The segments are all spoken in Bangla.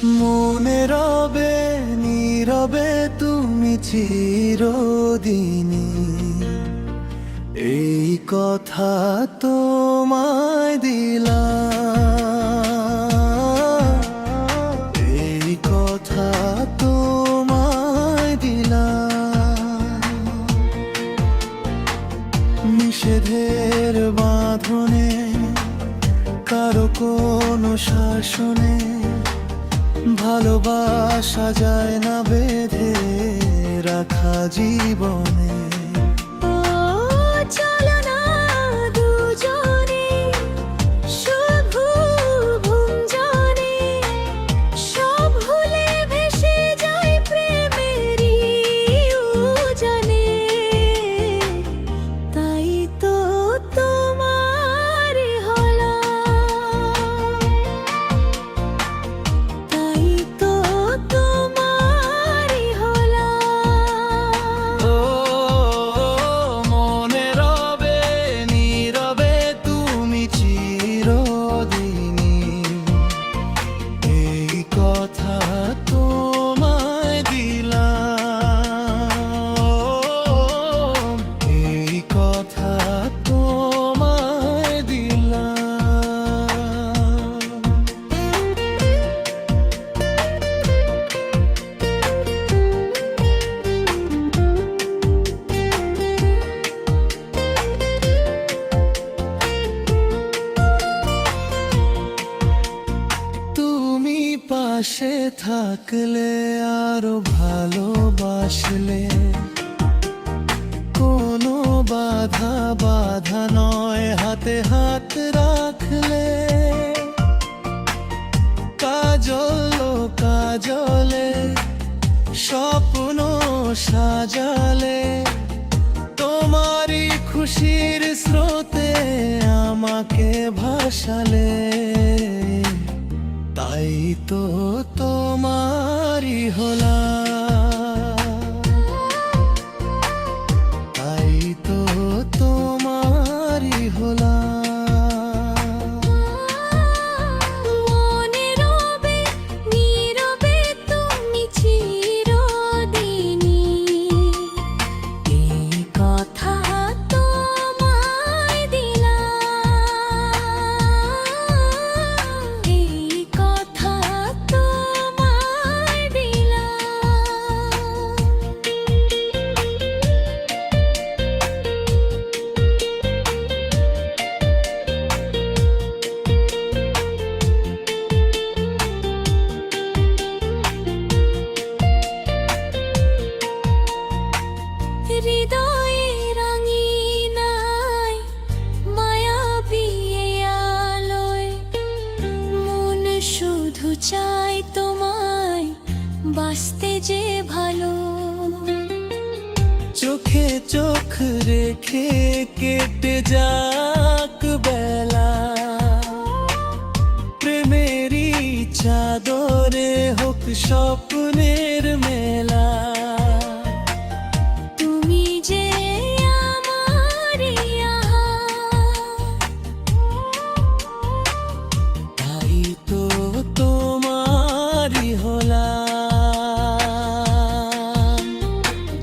মনে রবে নীরবে তুমি চিরদিনই, এই কথা তোমায় দিলাম, এই কথা তোমায় দিলাম। নিষেধের বাঁধনে কারো কোনো শাসনে ভালোবাসা যায় না বেঁধে রাখা জীবনে। ও চলো না দুজনে শুধু ভুঞ্জনে, সব ভুলে ভেসে যায় প্রেমেরই উজানে। তাই তো তোমার হলাম, তাই তো তোমারই হলাম। ও মনে রবে নীরবে তুমি চিরদিনই, এই কথা তোমায় দিলাম, এই কথা তোমায় দিলাম। তুমি পাশে থাকলে আরো ভালোবাসলে, কোনো বাধা বাধা নয় হাতে হাত রাখলে। কাজল কাজলে স্বপ্ন সাজালে, তোমারই খুশির স্রোতে আমাকে ভাসালে। তাই তো তোমারই হলাম, তাই তো তোমারই হলাম। মনে রবে নীরবে তুমি চিরদিনই, এই কথা তোমায় দিলাম, এই কথা তোমায় দিলাম। হৃদয়ের রাঙিনায় মায়াবী এই আলোয়, মন শুধু চায় তোমায় বাসতে যে ভালো। চোখে চোখ রেখে কেটে যাক বেলা, প্রেমেরই চাদরে হোক স্বপ্নের মেলা। তুমি যে আমারই আহার, তাই তো তোমারই হলাম।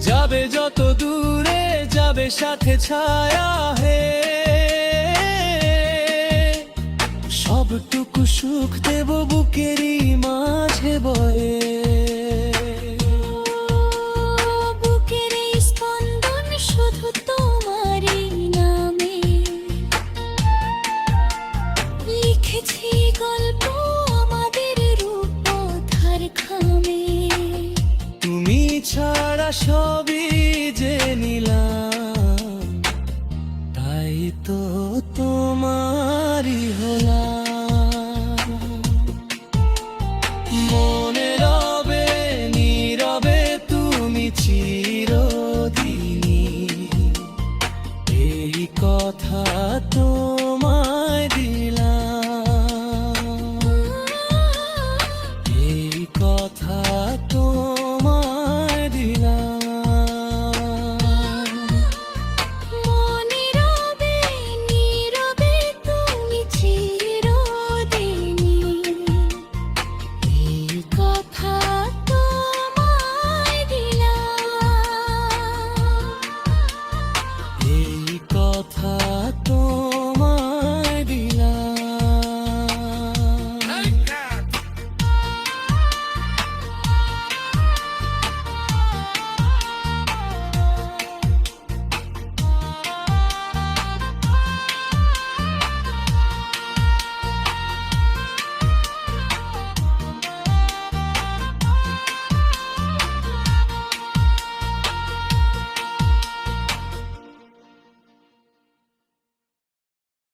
যাবে যত দূরে যাবে সাথে ছায়া হে, সবটুকু সুখ দেব বুকেরই মাঝে বয়ে। বুকের এই স্পন্দন শুধু তোমারই নামে, লিখেছি গল্প আমাদের রূপধার খামে। তুমি ছাড়া সবই যে নিলাম, তাই তো তোমারই হলাম।